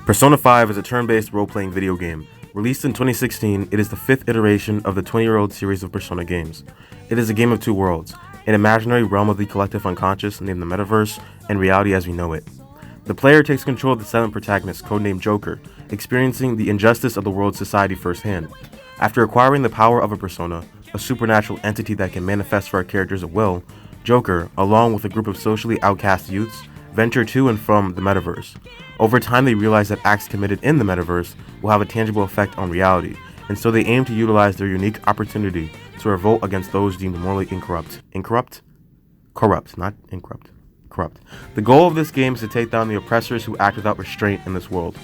Persona 5 is a turn-based role-playing video game. Released in 2016, it is the fifth iteration of the 20-year-old series of Persona games. It is a game of two worlds, an imaginary realm of the collective unconscious named the Metaverse, and reality as we know it. The player takes control of the silent protagonist, codenamed Joker, experiencing the injustice of the world's society firsthand. After acquiring the power of a persona, a supernatural entity that can manifest for our characters at will, Joker, along with a group of socially outcast youths, venture to and from the metaverse. Over time, they realize that acts committed in the metaverse will have a tangible effect on reality, and so they aim to utilize their unique opportunity to revolt against those deemed morally incorrupt. Corrupt, not incorrupt. Corrupt. The goal of this game is to take down the oppressors who act without restraint in this world.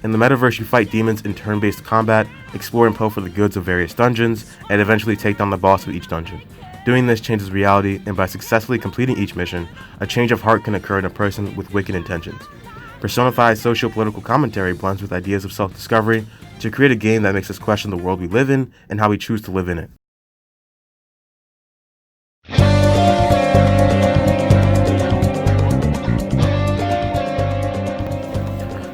In the metaverse, you fight demons in turn-based combat, explore and pilfer the goods of various dungeons, and eventually take down the boss of each dungeon. Doing this changes reality, and by successfully completing each mission, a change of heart can occur in a person with wicked intentions. Persona 5's socio-political commentary blends with ideas of self-discovery to create a game that makes us question the world we live in and how we choose to live in it.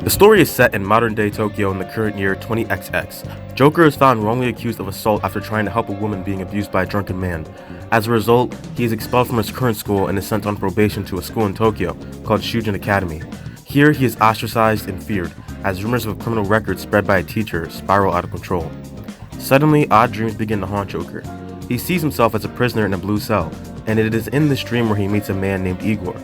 The story is set in modern-day Tokyo in the current year 20XX. Joker is found wrongly accused of assault after trying to help a woman being abused by a drunken man. As a result, he is expelled from his current school and is sent on probation to a school in Tokyo called Shujin Academy. Here, he is ostracized and feared, as rumors of a criminal record spread by a teacher spiral out of control. Suddenly, odd dreams begin to haunt Joker. He sees himself as a prisoner in a blue cell, and it is in this dream where he meets a man named Igor.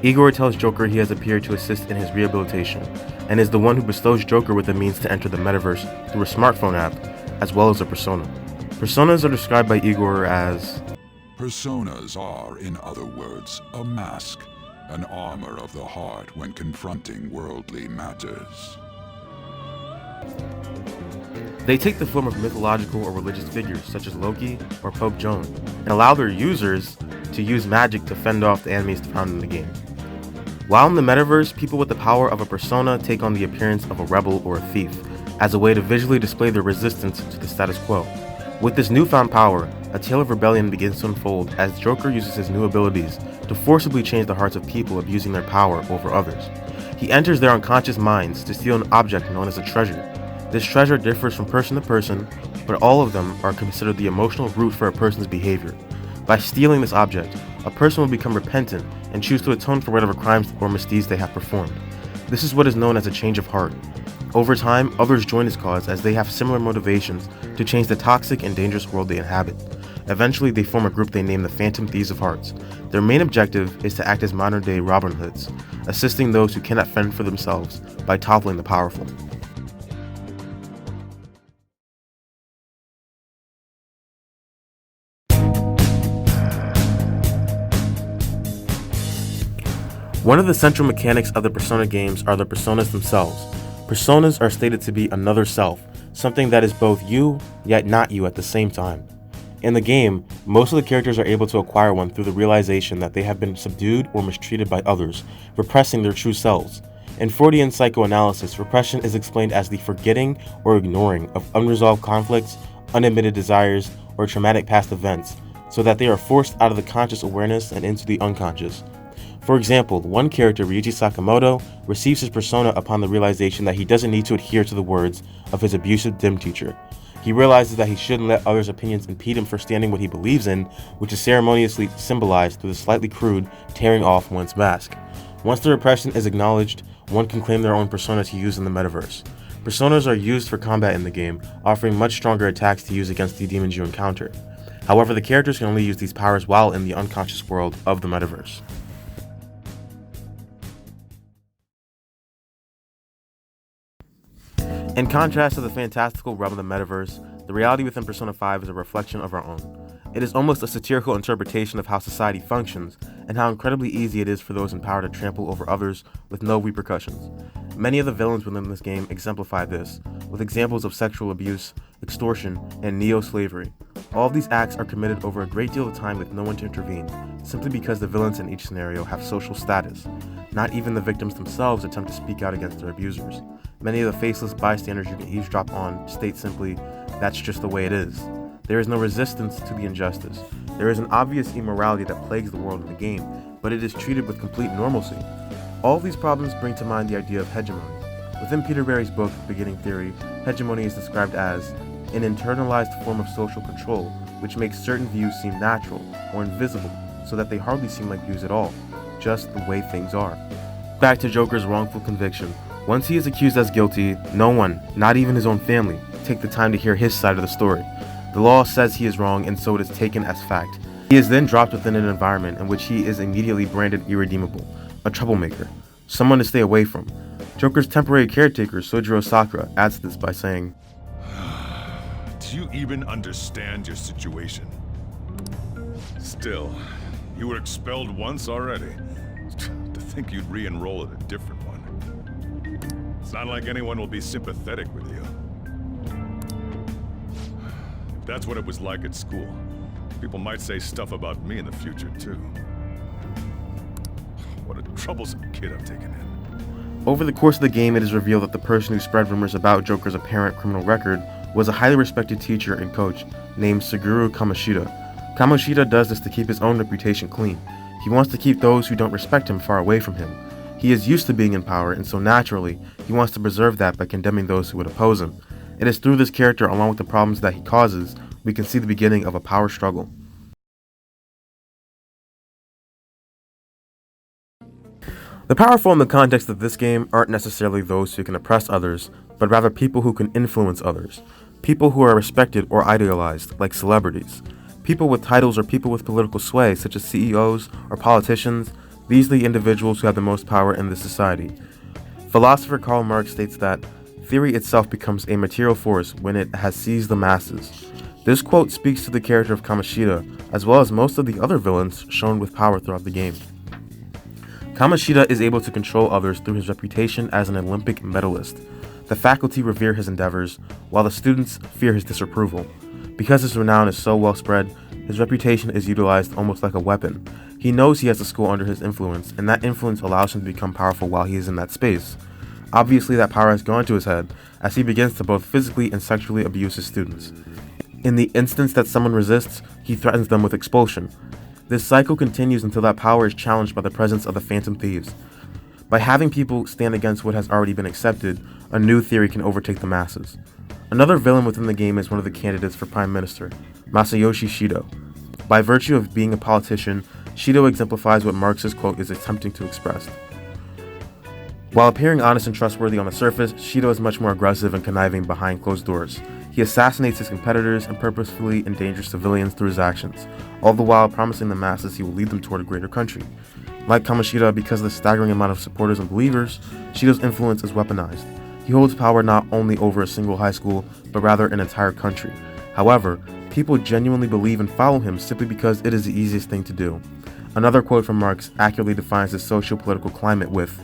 Igor tells Joker he has appeared to assist in his rehabilitation, and is the one who bestows Joker with the means to enter the metaverse through a smartphone app, as well as a persona. Personas are described by Igor as... Personas are, in other words, a mask, an armor of the heart when confronting worldly matters. They take the form of mythological or religious figures such as Loki or Pope Joan, and allow their users to use magic to fend off the enemies found in the game. While in the metaverse, people with the power of a persona take on the appearance of a rebel or a thief, as a way to visually display their resistance to the status quo. With this newfound power, a tale of rebellion begins to unfold as Joker uses his new abilities to forcibly change the hearts of people abusing their power over others. He enters their unconscious minds to steal an object known as a treasure. This treasure differs from person to person, but all of them are considered the emotional root for a person's behavior. By stealing this object, a person will become repentant and choose to atone for whatever crimes or misdeeds they have performed. This is what is known as a change of heart. Over time, others join his cause as they have similar motivations to change the toxic and dangerous world they inhabit. Eventually, they form a group they name the Phantom Thieves of Hearts. Their main objective is to act as modern-day Robin Hoods, assisting those who cannot fend for themselves by toppling the powerful. One of the central mechanics of the Persona games are the personas themselves. Personas are stated to be another self, something that is both you, yet not you at the same time. In the game, most of the characters are able to acquire one through the realization that they have been subdued or mistreated by others, repressing their true selves. In Freudian psychoanalysis, repression is explained as the forgetting or ignoring of unresolved conflicts, unadmitted desires, or traumatic past events, so that they are forced out of the conscious awareness and into the unconscious. For example, one character, Ryuji Sakamoto, receives his persona upon the realization that he doesn't need to adhere to the words of his abusive gym teacher. He realizes that he shouldn't let others' opinions impede him for standing what he believes in, which is ceremoniously symbolized through the slightly crude tearing off one's mask. Once the repression is acknowledged, one can claim their own persona to use in the metaverse. Personas are used for combat in the game, offering much stronger attacks to use against the demons you encounter. However, the characters can only use these powers while in the unconscious world of the metaverse. In contrast to the fantastical realm of the metaverse, the reality within Persona 5 is a reflection of our own. It is almost a satirical interpretation of how society functions and how incredibly easy it is for those in power to trample over others with no repercussions. Many of the villains within this game exemplify this, with examples of sexual abuse, extortion, and neo-slavery. All of these acts are committed over a great deal of time with no one to intervene, simply because the villains in each scenario have social status. Not even the victims themselves attempt to speak out against their abusers. Many of the faceless bystanders you can eavesdrop on state simply, "That's just the way it is." There is no resistance to the injustice. There is an obvious immorality that plagues the world in the game, but it is treated with complete normalcy. All of these problems bring to mind the idea of hegemony. Within Peter Berry's book, Beginning Theory, hegemony is described as an internalized form of social control, which makes certain views seem natural or invisible, so that they hardly seem like views at all, just the way things are. Back to Joker's wrongful conviction. Once he is accused as guilty, no one, not even his own family, take the time to hear his side of the story. The law says he is wrong, and so it is taken as fact. He is then dropped within an environment in which he is immediately branded irredeemable, a troublemaker, someone to stay away from. Joker's temporary caretaker, Sojiro Sakura, adds to this by saying, "Do you even understand your situation? Still, you were expelled once already. To think you'd re-enroll at a different one. It's not like anyone will be sympathetic with you. If that's what it was like at school, people might say stuff about me in the future, too. What a troublesome kid I've taken in." Over the course of the game, it is revealed that the person who spread rumors about Joker's apparent criminal record was a highly respected teacher and coach named Suguru Kamoshida. Kamoshida does this to keep his own reputation clean. He wants to keep those who don't respect him far away from him. He is used to being in power, and so naturally, he wants to preserve that by condemning those who would oppose him. It is through this character, along with the problems that he causes, we can see the beginning of a power struggle. The powerful in the context of this game aren't necessarily those who can oppress others, but rather people who can influence others. People who are respected or idealized, like celebrities. People with titles or people with political sway, such as CEOs or politicians. These are the individuals who have the most power in this society. Philosopher Karl Marx states that theory itself becomes a material force when it has seized the masses. This quote speaks to the character of Kamoshida, as well as most of the other villains shown with power throughout the game. Kamoshida is able to control others through his reputation as an Olympic medalist. The faculty revere his endeavors, while the students fear his disapproval. Because his renown is so well spread, his reputation is utilized almost like a weapon. He knows he has the school under his influence, and that influence allows him to become powerful while he is in that space. Obviously, that power has gone to his head, as he begins to both physically and sexually abuse his students. In the instance that someone resists, he threatens them with expulsion. This cycle continues until that power is challenged by the presence of the Phantom Thieves. By having people stand against what has already been accepted, a new theory can overtake the masses. Another villain within the game is one of the candidates for Prime Minister, Masayoshi Shido. By virtue of being a politician, Shido exemplifies what Marx's quote is attempting to express. While appearing honest and trustworthy on the surface, Shido is much more aggressive and conniving behind closed doors. He assassinates his competitors and purposefully endangers civilians through his actions, all the while promising the masses he will lead them toward a greater country. Like Kamoshida, because of the staggering amount of supporters and believers, Shido's influence is weaponized. He holds power not only over a single high school, but rather an entire country. However, people genuinely believe and follow him simply because it is the easiest thing to do. Another quote from Marx accurately defines the socio-political climate with,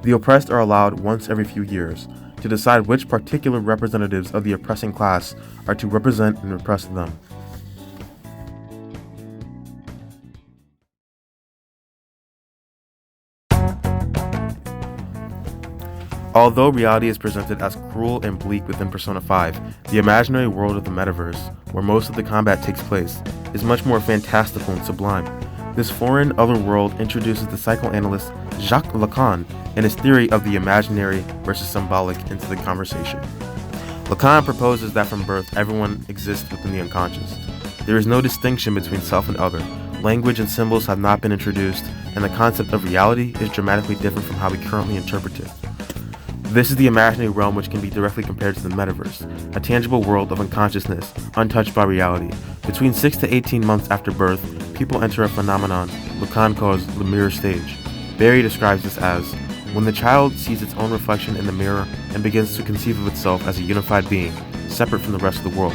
"The oppressed are allowed once every few years to decide which particular representatives of the oppressing class are to represent and repress them." Although reality is presented as cruel and bleak within Persona 5, the imaginary world of the metaverse, where most of the combat takes place, is much more fantastical and sublime. This foreign other world introduces the psychoanalyst Jacques Lacan and his theory of the imaginary versus symbolic into the conversation. Lacan proposes that from birth everyone exists within the unconscious. There is no distinction between self and other. Language and symbols have not been introduced, and the concept of reality is dramatically different from how we currently interpret it. This is the imaginary realm which can be directly compared to the metaverse, a tangible world of unconsciousness, untouched by reality. Between 6 to 18 months after birth, people enter a phenomenon Lacan calls the mirror stage. Berry describes this as when the child sees its own reflection in the mirror and begins to conceive of itself as a unified being, separate from the rest of the world.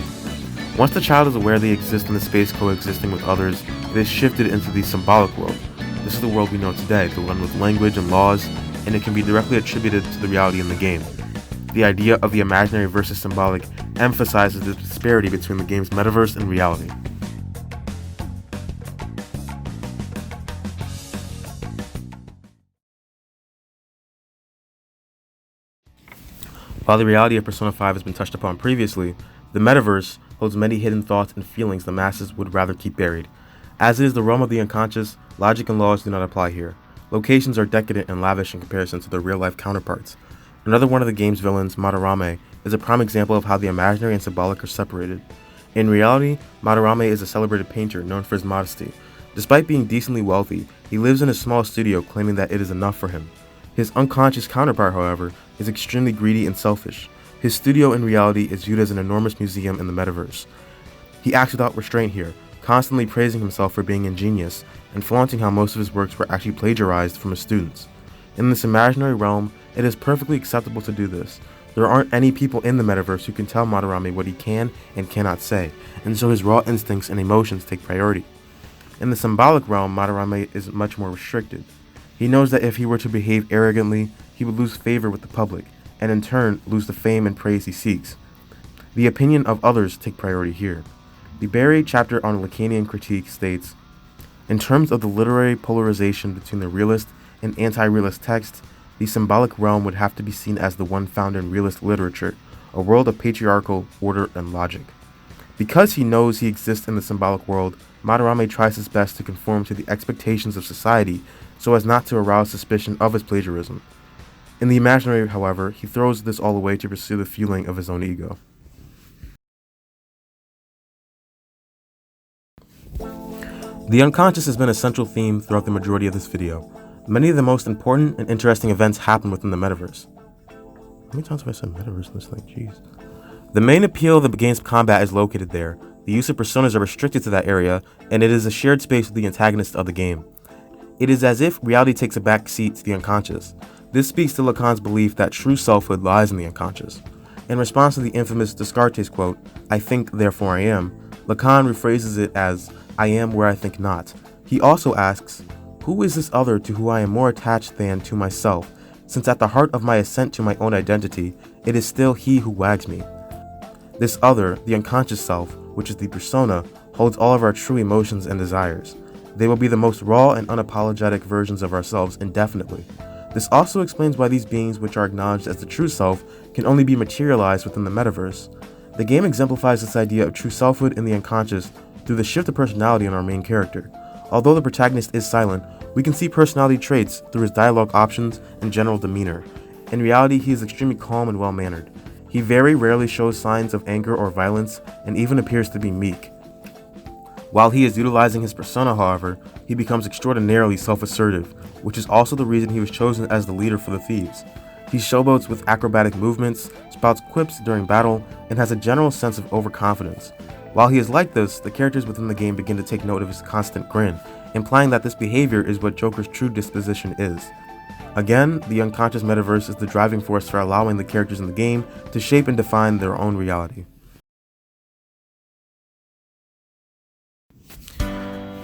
Once the child is aware they exist in the space coexisting with others, it is shifted into the symbolic world. This is the world we know today, the one with language and laws, and it can be directly attributed to the reality in the game. The idea of the imaginary versus symbolic emphasizes the disparity between the game's metaverse and reality. While the reality of Persona 5 has been touched upon previously, the metaverse holds many hidden thoughts and feelings the masses would rather keep buried. As it is the realm of the unconscious, logic and laws do not apply here. Locations are decadent and lavish in comparison to their real-life counterparts. Another one of the game's villains, Madarame, is a prime example of how the imaginary and symbolic are separated. In reality, Madarame is a celebrated painter known for his modesty. Despite being decently wealthy, he lives in a small studio claiming that it is enough for him. His unconscious counterpart, however, is extremely greedy and selfish. His studio in reality is viewed as an enormous museum in the metaverse. He acts without restraint here, constantly praising himself for being ingenious and flaunting how most of his works were actually plagiarized from his students. In this imaginary realm, it is perfectly acceptable to do this. There aren't any people in the metaverse who can tell Madarame what he can and cannot say, and so his raw instincts and emotions take priority. In the symbolic realm, Madarame is much more restricted. He knows that if he were to behave arrogantly, he would lose favor with the public, and in turn lose the fame and praise he seeks. The opinion of others take priority here. The Barry chapter on Lacanian critique states, "In terms of the literary polarization between the realist and anti-realist texts, the symbolic realm would have to be seen as the one found in realist literature, a world of patriarchal order and logic." Because he knows he exists in the symbolic world, Madarame tries his best to conform to the expectations of society so as not to arouse suspicion of his plagiarism. In the imaginary, however, he throws this all away to pursue the fueling of his own ego. The unconscious has been a central theme throughout the majority of this video. Many of the most important and interesting events happen within the metaverse. How many times have I said metaverse in this thing? Jeez. The main appeal of the game's combat is located there. The use of personas are restricted to that area, and it is a shared space with the antagonist of the game. It is as if reality takes a back seat to the unconscious. This speaks to Lacan's belief that true selfhood lies in the unconscious. In response to the infamous Descartes quote, "I think, therefore I am," Lacan rephrases it as, "I am where I think not." He also asks, "Who is this other to whom I am more attached than to myself, since at the heart of my ascent to my own identity, it is still he who wags me?" This other, the unconscious self, which is the persona, holds all of our true emotions and desires. They will be the most raw and unapologetic versions of ourselves indefinitely. This also explains why these beings, which are acknowledged as the true self, can only be materialized within the metaverse. The game exemplifies this idea of true selfhood in the unconscious through the shift of personality in our main character. Although the protagonist is silent, we can see personality traits through his dialogue options and general demeanor. In reality, he is extremely calm and well-mannered. He very rarely shows signs of anger or violence, and even appears to be meek. While he is utilizing his persona, however, he becomes extraordinarily self-assertive, which is also the reason he was chosen as the leader for the thieves. He showboats with acrobatic movements, spouts quips during battle, and has a general sense of overconfidence. While he is like this, the characters within the game begin to take note of his constant grin, implying that this behavior is what Joker's true disposition is. Again, the unconscious metaverse is the driving force for allowing the characters in the game to shape and define their own reality.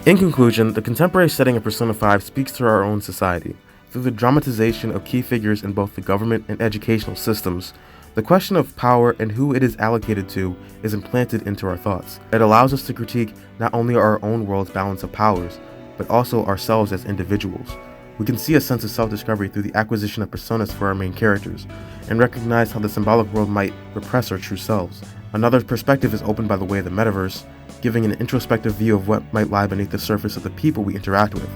In conclusion, the contemporary setting of Persona 5 speaks to our own society. Through the dramatization of key figures in both the government and educational systems, the question of power and who it is allocated to is implanted into our thoughts. It allows us to critique not only our own world's balance of powers, but also ourselves as individuals. We can see a sense of self-discovery through the acquisition of personas for our main characters, and recognize how the symbolic world might repress our true selves. Another perspective is opened by the way of the metaverse, giving an introspective view of what might lie beneath the surface of the people we interact with.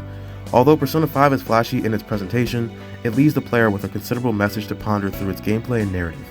Although Persona 5 is flashy in its presentation, it leaves the player with a considerable message to ponder through its gameplay and narrative.